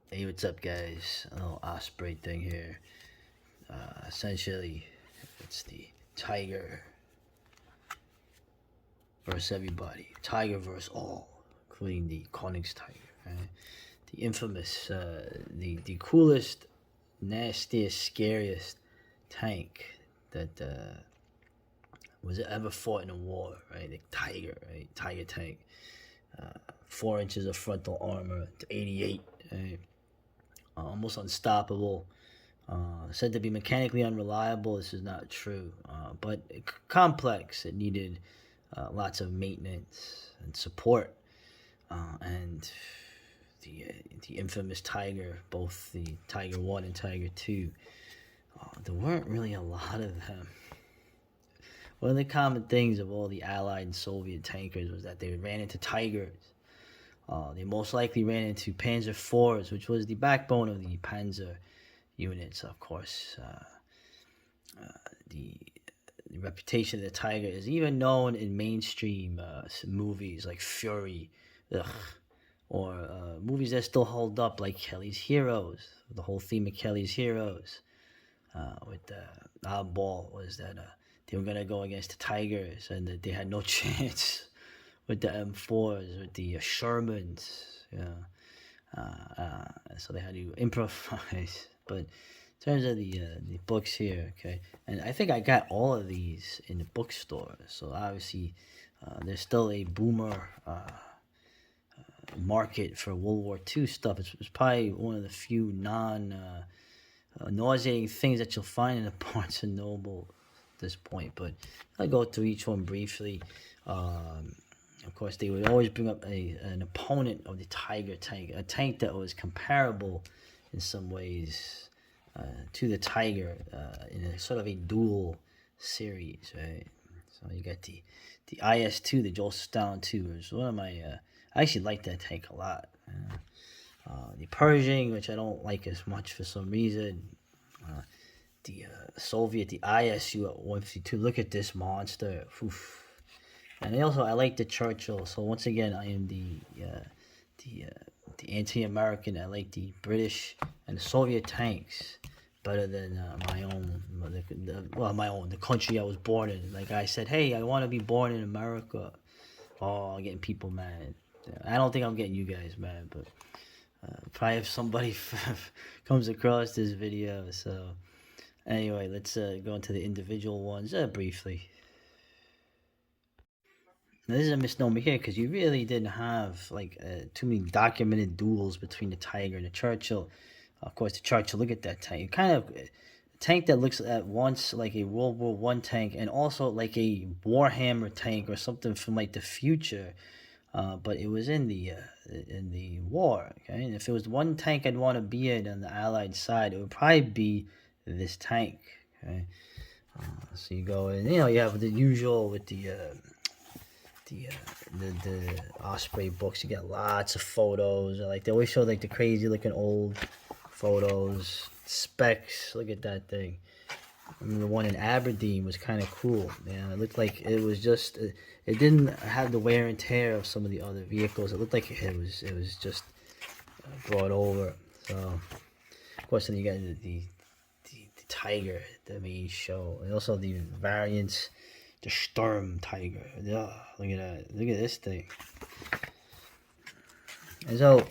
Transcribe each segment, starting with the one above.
Hey, what's up, guys? A little Osprey thing here. Essentially, it's the Tiger versus everybody. Tiger versus all, including the Tiger. Right? The infamous, the coolest, nastiest, scariest tank that was ever fought in a war. Right? The Tiger, right? Tiger tank. 4 inches of frontal armor, 88. Right? Almost unstoppable. Said to be mechanically unreliable. This is not true, but complex. It needed lots of maintenance and support, and the infamous Tiger, both the Tiger One and Tiger Two. There weren't really a lot of them. One of the common things of all the Allied and Soviet tankers was that they ran into Tigers. They most likely ran into Panzer IVs, which was the backbone of the Panzer units, of course. The the reputation of the Tiger is even known in mainstream movies like Fury, ugh, or movies that still hold up like Kelly's Heroes. The whole theme of Kelly's Heroes with the oddball was that they were gonna go against the Tigers and that they had no chance with the M4s, with the Shermans. Yeah, so they had to improvise. But in terms of the books here, okay, and I think I got all of these in the bookstore. So obviously, there's still a boomer market for World War II stuff. It's probably one of the few non nauseating things that you'll find in a Barnes and Noble at this point. But I'll go through each one briefly. Of course, they would always bring up an opponent of the Tiger tank, a tank that was comparable in some ways to the Tiger in a sort of a dual series, right? So you got the IS-2, the Joel Stalin 2, which is one of my. I actually like that tank a lot. The Pershing, which I don't like as much for some reason. The Soviet, the ISU at 152. Look at this monster. Oof. And I like the Churchill. So once again, I am the the anti-American. I like the British and the Soviet tanks better than my own. The country I was born in. Like I said, hey, I want to be born in America. Oh, I'm getting people mad. I don't think I'm getting you guys mad, but probably if somebody comes across this video. So anyway, let's go into the individual ones briefly. Now, this is a misnomer here because you really didn't have like too many documented duels between the Tiger and the Churchill. Of course, the Churchill. Look at that tank. Kind of a tank that looks at once like a World War One tank and also like a Warhammer tank or something from like the future. But it was in the war. Okay, and if it was one tank I'd want to be in on the Allied side, it would probably be this tank. Okay, so you go in. You have the usual with the the Osprey books. You get lots of photos. Like they always show like the crazy looking old photos, specs. Look at that thing. I mean, the one in Aberdeen was kind of cool. Man, it looked like it was just. It didn't have the wear and tear of some of the other vehicles. It looked like it was just brought over. So, of course, then you got the Tiger, the main show, and also the variants, the Sturm Tiger. Yeah, look at that. Look at this thing. And so,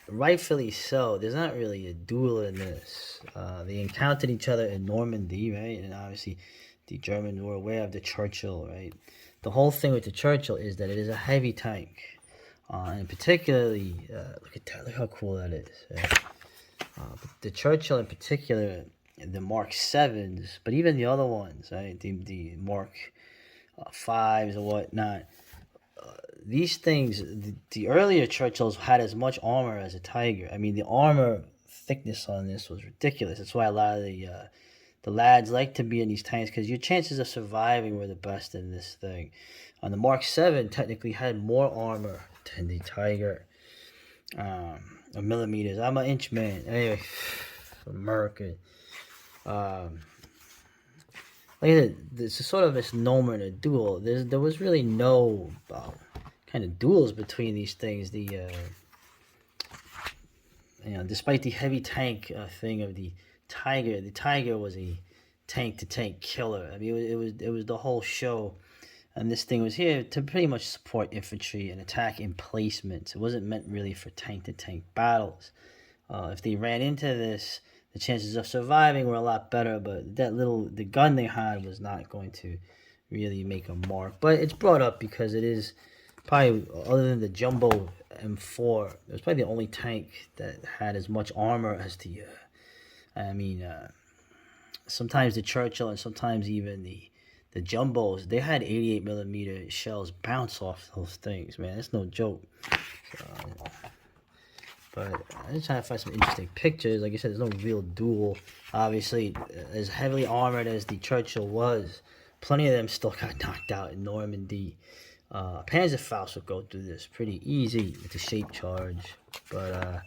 rightfully so, there's not really a duel in this. They encountered each other in Normandy, right? And obviously, the Germans were aware of the Churchill, right? The whole thing with the Churchill is that it is a heavy tank. And particularly, look at that, look how cool that is. Right? The Churchill in particular, the Mark 7s, but even the other ones, right? The Mark 5s or whatnot. These things, the earlier Churchills had as much armor as a Tiger. I mean, the armor thickness on this was ridiculous. That's why a lot of the lads like to be in these tanks because your chances of surviving were the best in this thing. On the Mark 7, technically had more armor than the Tiger. Millimeters. I'm an inch man. Anyway, American. Like I said, this is sort of a misnomer in a duel. There was really no kind of duels between these things. despite the heavy tank thing of the Tiger was a tank to tank killer. I mean, it was the whole show, and this thing was here to pretty much support infantry and attack emplacements. It wasn't meant really for tank to tank battles. If they ran into this, the chances of surviving were a lot better. But the gun they had was not going to really make a mark. But it's brought up because it is probably, other than the jumbo M4, it was probably the only tank that had as much armor as I mean, sometimes the Churchill and sometimes even the jumbos, they had 88 millimeter shells bounce off those things, man. That's no joke. But I'm just trying to find some interesting pictures. Like I said, there's no real duel. Obviously, as heavily armored as the Churchill was, plenty of them still got knocked out in Normandy. Panzerfaust would go through this pretty easy with the shape charge. But,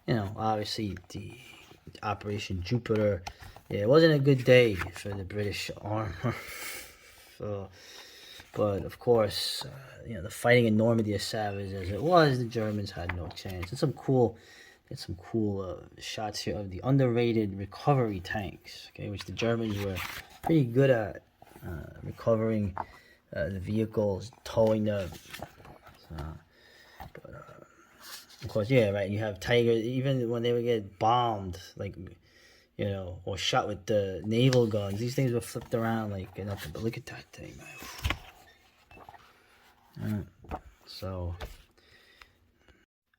obviously the Operation Jupiter, yeah, it wasn't a good day for the British armor. So, but of course, the fighting in Normandy, as savage as it was, the Germans had no chance. And some cool shots here of the underrated recovery tanks, okay, which the Germans were pretty good at recovering the vehicles, towing them. So, but of course, yeah, right. You have Tigers, even when they would get bombed, like, or shot with the naval guns. These things were flipped around like nothing. But look at that thing, man. So,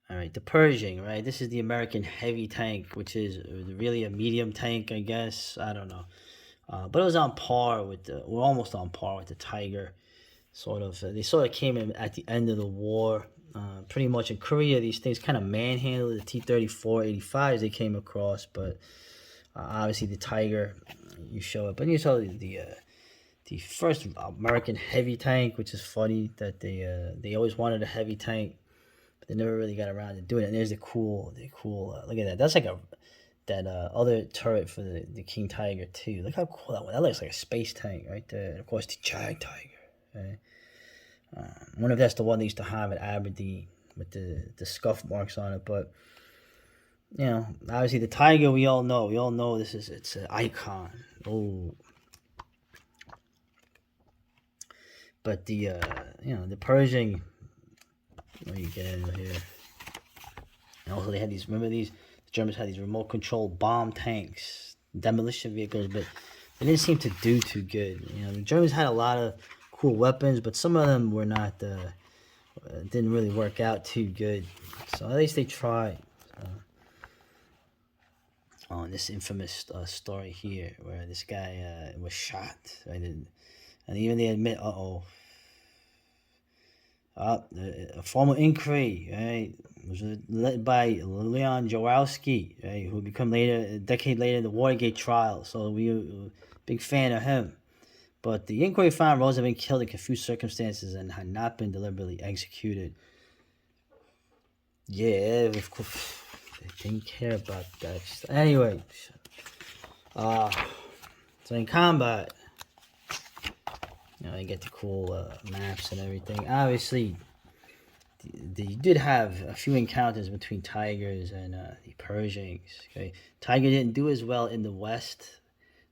all right, the Pershing, right? This is the American heavy tank, which is really a medium tank, I guess. I don't know, but it was on par with we're almost on par with the Tiger. Sort of, they sort of came in at the end of the war. Pretty much in Korea, these things kind of manhandled the T-34-85s they came across, but obviously the Tiger, you show it. But you saw the first American heavy tank, which is funny that they always wanted a heavy tank, but they never really got around to doing it. And there's the cool look at that. That's like that other turret for the King Tiger too. Look how cool that one. That looks like a space tank right there. And of course the Jag Tiger. Right? I wonder if that's the one they used to have at Aberdeen with the scuff marks on it. But obviously the Tiger, we all know it's an icon. Oh, but the Pershing. Let me get in here. And also they had these. Remember these? The Germans had these remote control bomb tanks, demolition vehicles, but they didn't seem to do too good. The Germans had a lot of cool weapons, but some of them were not. Didn't really work out too good. So at least they tried. On this infamous story here, where this guy was shot, right? And even they admit, a formal inquiry, right, was led by Leon Jaworski, right, who would become a decade later, the Watergate trial. So we were a big fan of him. But the inquiry found Rose had been killed in confused circumstances and had not been deliberately executed. Yeah, of course. They didn't care about that. Anyway, so in combat, you get the cool maps and everything. Obviously, they did have a few encounters between Tigers and the Pershings. Okay, Tiger didn't do as well in the West.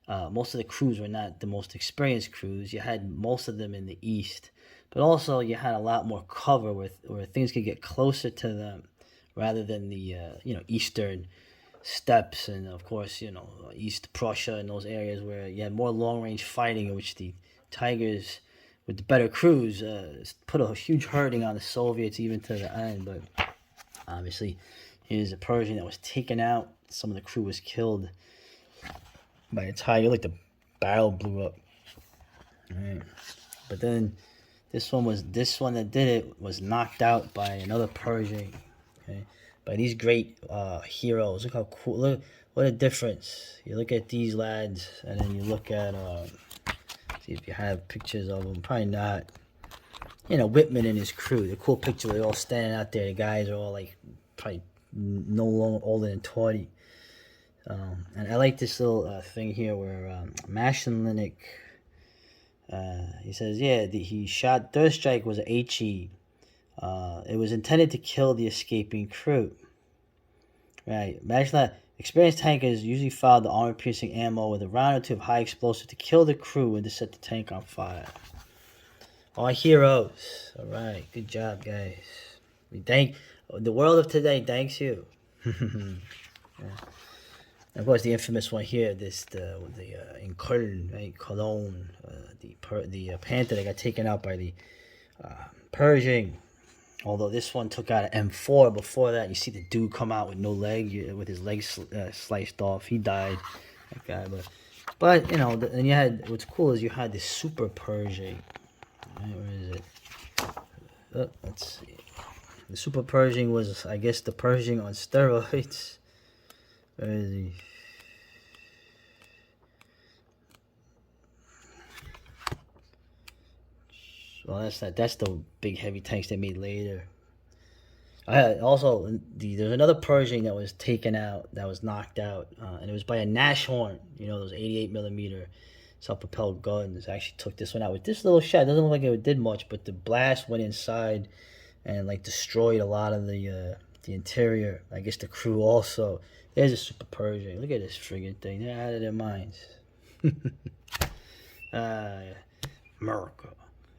Most of the crews were not the most experienced crews. You had most of them in the East, but also you had a lot more cover where things could get closer to them, rather than the eastern steppes, and of course East Prussia and those areas where you had more long range fighting, in which the Tigers with the better crews put a huge hurting on the Soviets even to the end. But obviously here's a Persian that was taken out. Some of the crew was killed by a Tiger, like the barrel blew up. All right. But then this one that did it was knocked out by another Persian. Okay, by these great heroes. Look how cool! Look what a difference. You look at these lads, and then you look at see if you have pictures of them. Probably not. Whitman and his crew. The cool picture. They're all standing out there. The guys are all like probably no longer older than 20. And I like this little thing here where Mashinlinik, he says, he shot. Third strike was a HE. It was intended to kill the escaping crew. Right. Imagine that. Experienced tankers usually fire the armor-piercing ammo with a round or two of high explosive to kill the crew and to set the tank on fire. Our heroes. All right. Good job, guys. We thank the world of today. Thanks you. Yeah. Of course, the infamous one here, in Köln, right? Cologne, the Panther that got taken out by the Pershing. Although this one took out an M4 before that, you see the dude come out with no leg, with his leg sliced off. He died, that guy. But you know, and you had what's cool is you had this Super Pershing. Right, where is it? Let's see. The Super Pershing was, I guess, the Pershing on steroids. Where is he? Well, that's the big heavy tanks they made later. I had also there's another Pershing that was taken out, that was knocked out, and it was by a Nashorn. You know, those 88 millimeter self-propelled guns. I actually took this one out with this little shot. It doesn't look like it did much, but the blast went inside and like destroyed a lot of the interior. I guess the crew also. There's a Super Pershing. Look at this friggin' thing. They're out of their minds. America.